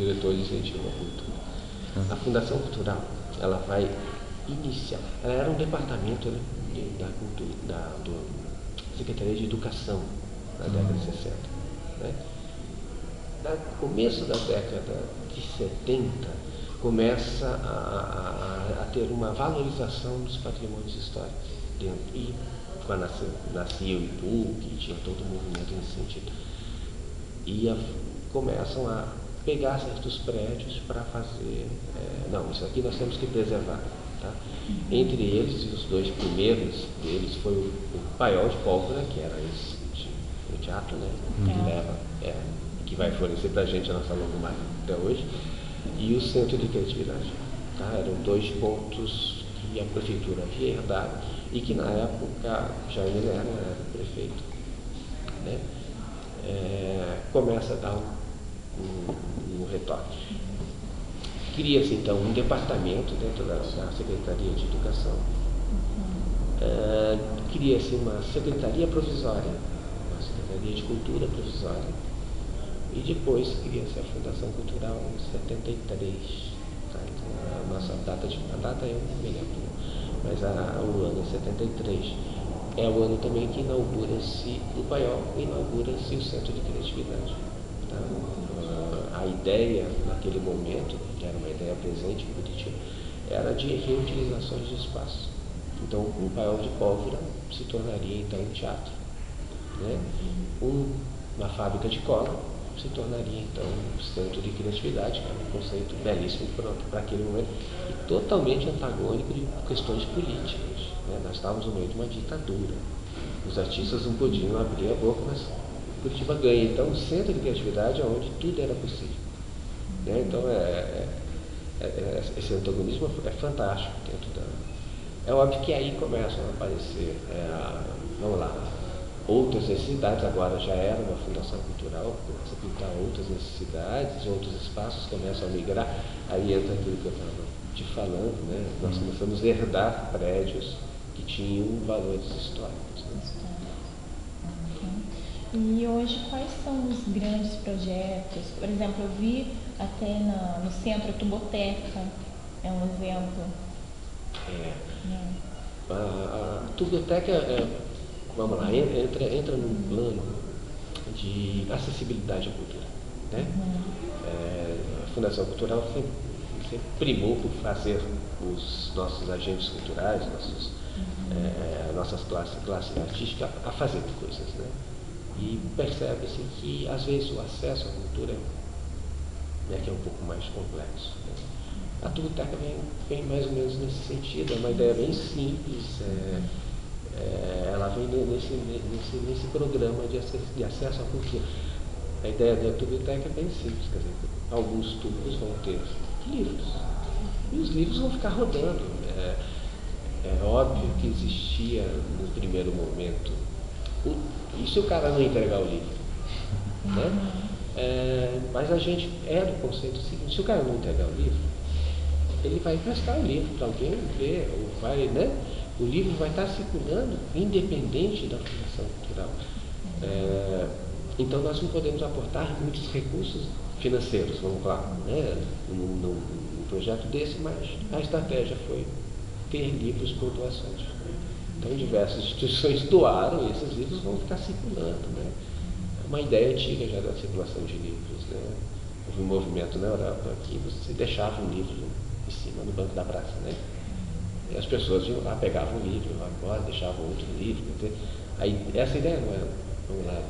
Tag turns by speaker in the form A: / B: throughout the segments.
A: diretor de incentivo à cultura. A Fundação Cultural, ela vai iniciar, ela era um departamento, né, da cultura, do Secretaria de Educação na década de 60. Né? No começo da década de 70, começa a ter uma valorização dos patrimônios históricos dentro. E quando nascia o IPUC, tinha todo o movimento nesse sentido. E começam a pegar certos prédios para fazer... não, isso aqui nós temos que preservar. Tá? Entre eles, os dois primeiros deles foi o Paiol de Pólvora, que era o teatro, né? Que vai fornecer para a gente a nossa logomarca até hoje, e o Centro de Criatividade. Tá? Eram dois pontos que a prefeitura havia herdado e que na época Jaime Lerner era o prefeito. Né? Começa a dar um retoque. Cria-se então um departamento dentro da Secretaria de Educação. Cria-se uma Secretaria Provisória, uma Secretaria de Cultura Provisória, e depois cria-se a Fundação Cultural em 73. Tá? Então, a nossa data eu não me lembro, mas o ano é 73. É o ano também que inaugura-se o Paiol, inaugura-se o Centro de Criatividade. Tá? A ideia, naquele momento, que era uma ideia presente em Curitiba, era de reutilizações de espaço. Então, o Paiol de Pólvora se tornaria, então, um teatro. Né? Uma fábrica de cola se tornaria, então, um Centro de Criatividade, que era um conceito belíssimo para aquele momento, e totalmente antagônico de questões políticas. Né? Nós estávamos no meio de uma ditadura. Os artistas não podiam abrir a boca, mas Curitiba ganha, então, um centro de criatividade onde tudo era possível. Né? Então, esse antagonismo é fantástico dentro da... É óbvio que aí começam a aparecer, vamos lá, outras necessidades. Agora já era uma fundação cultural, começa a pintar outras necessidades, outros espaços começam a migrar. Aí entra aquilo que eu estava te falando, né? Nós começamos a herdar prédios que tinham valores históricos. Né?
B: E hoje, quais são os grandes projetos? Por exemplo, eu vi até no centro a Tuboteca, é um exemplo.
A: A Tuboteca, vamos lá, entra num plano de acessibilidade à cultura. Né? A Fundação Cultural sempre primou por fazer os nossos agentes culturais, nossas classes artísticas, a fazer coisas. Né? E percebe-se que, às vezes, o acesso à cultura que é um pouco mais complexo. Né? A Tuboteca vem mais ou menos nesse sentido, é uma ideia bem simples, ela vem nesse programa de acesso à cultura. A ideia da Tuboteca é bem simples, quer dizer, alguns tubos vão ter livros, e os livros vão ficar rodando. É óbvio que existia, no primeiro momento, e se o cara não entregar o livro? Né? Mas a gente do conceito seguinte: se o cara não entregar o livro, ele vai emprestar o livro para alguém ver, ou vai, né? O livro vai estar circulando independente da Fundação Cultural. Então nós não podemos aportar muitos recursos financeiros, vamos lá, né? num projeto desse, mas a estratégia foi ter livros por doações. Então diversas instituições doaram e esses livros vão ficar circulando. Né? É uma ideia antiga já da circulação de livros. Né? Houve um movimento na Europa que você deixava um livro em cima no banco da praça. Né? E as pessoas iam lá, pegavam um livro, agora deixavam outro livro. Aí, essa ideia não é, vamos lá,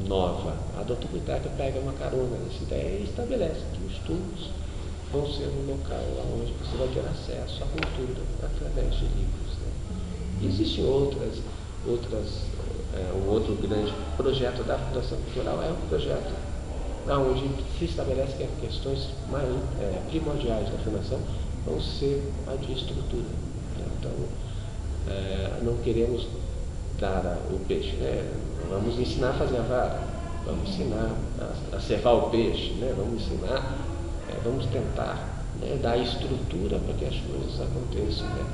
A: nova. A da Tuboteca pega uma carona nessa ideia e estabelece que os tubos vão ser um local onde você vai ter acesso à cultura através de livros. Né? E existem um outro grande projeto da Fundação Cultural, é um projeto onde se estabelece que as questões primordiais da Fundação vão ser a de estrutura. Né? Então, não queremos dar o peixe, né? Vamos ensinar a fazer a vara, vamos ensinar a cevar o peixe, né? Vamos tentar, né, dar estrutura para que as coisas aconteçam, né?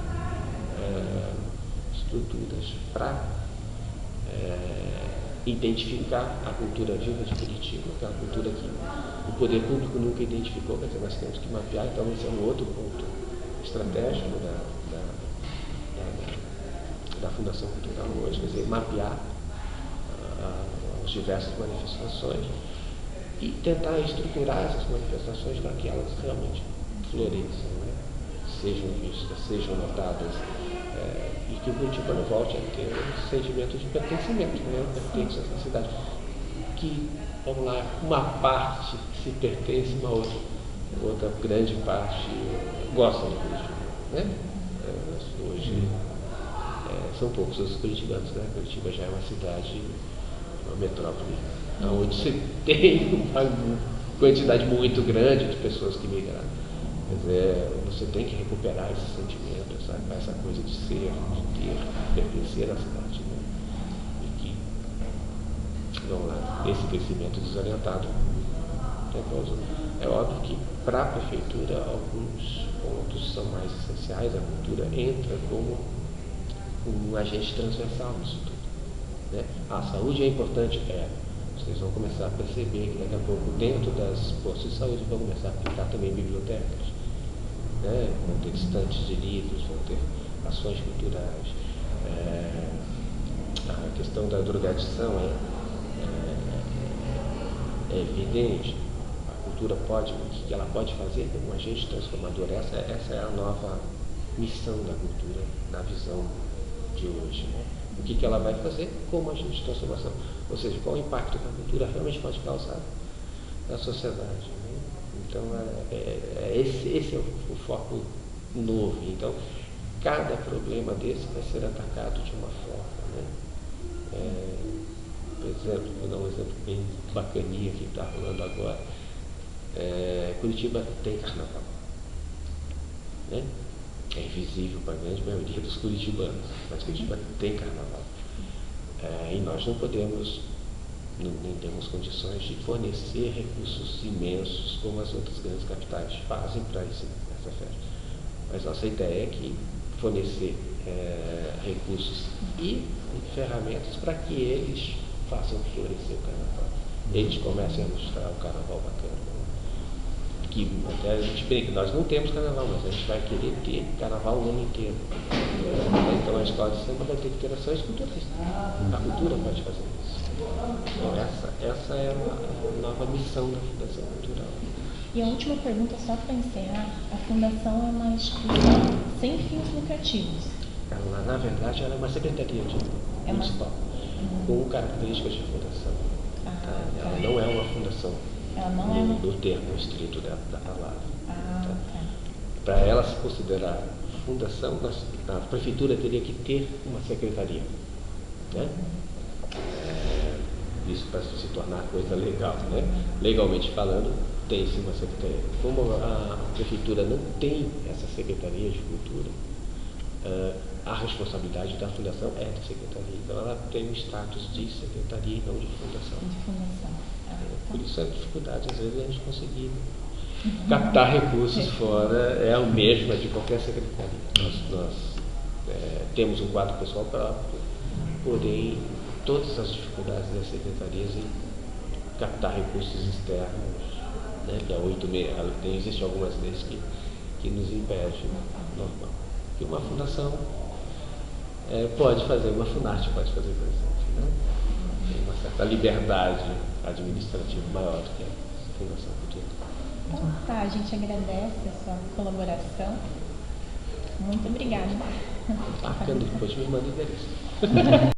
A: Estruturas para identificar a cultura viva de Curitiba, que é uma cultura que o poder público nunca identificou, quer dizer, nós temos que mapear, então esse é um outro ponto estratégico da Fundação Cultural hoje, quer dizer, mapear as diversas manifestações e tentar estruturar essas manifestações para que elas realmente floresçam, né? Sejam vistas, sejam notadas, e que o curitibano volte a ter um sentimento de pertencimento, né? Pertence a essa cidade. Que, vamos lá, uma parte se pertence, uma outra grande parte gosta de Curitiba, né? Hoje são poucos os curitibanos, né? Curitiba já é uma cidade, uma metrópole, onde se tem uma quantidade muito grande de pessoas que migraram. Quer dizer, você tem que recuperar esse sentimento, essa coisa de ser, de ter, pertencer à cidade, né? E que, vamos lá, esse crescimento desorientado é óbvio que para a prefeitura alguns pontos são mais essenciais, a cultura entra como um agente transversal nisso tudo, né? A saúde é importante, vocês vão começar a perceber que daqui a pouco dentro das postos de saúde vão começar a aplicar também bibliotecas, né? Vão ter estantes de livros, vão ter ações culturais, a questão da drogadição é evidente. A cultura pode, o que ela pode fazer como um agente transformador, essa é a nova missão da cultura na visão de hoje, né? O que ela vai fazer como agente de transformação, ou seja, qual o impacto que a cultura realmente pode causar na sociedade, né? Então esse é o foco novo. Então cada problema desse vai ser atacado de uma forma, né? Por exemplo, vou dar um exemplo bem bacaninha que está rolando agora. Curitiba tem carnaval, né? É invisível para a grande maioria dos curitibanos, mas Curitiba tem carnaval. E nós não podemos, nem temos condições de fornecer recursos imensos como as outras grandes capitais fazem para essa festa. Mas nossa ideia é que fornecer recursos e ferramentas para que eles façam florescer o carnaval. Eles comecem a mostrar o carnaval bacana. Que até a gente brinca, nós não temos carnaval, mas a gente vai querer ter carnaval o ano inteiro. Então a escola de samba vai ter que ter ações culturais. A cultura pode fazer isso. Então essa é a nova missão da Fundação Cultural.
B: E a última pergunta, só para encerrar, a Fundação é uma instituição sem fins lucrativos.
A: Ela, na verdade, ela é uma secretaria municipal, com características de fundação. Ela não é uma fundação.
B: Ela não é
A: no termo estrito da palavra. Para ela se considerar fundação, a prefeitura teria que ter uma secretaria, né? Isso para se tornar coisa legal, né? Legalmente falando, tem-se uma secretaria. Como a prefeitura não tem essa secretaria de cultura, a responsabilidade da fundação é da secretaria. Então ela tem o status de secretaria e não de fundação. Por isso a dificuldade, às vezes, é a gente conseguir captar recursos fora, é a mesma de qualquer secretaria. Nós temos um quadro pessoal próprio, porém, todas as dificuldades das secretarias em captar recursos externos, né, que há 8 meses, existem algumas leis que nos impedem, normal. Que uma fundação pode fazer, uma Funarte pode fazer, por exemplo, né? Tem uma certa liberdade administrativa maior do que a Fundação Cultural.
B: Então tá, a gente agradece a sua colaboração. Muito obrigada.
A: Bacana, depois me manda o endereço.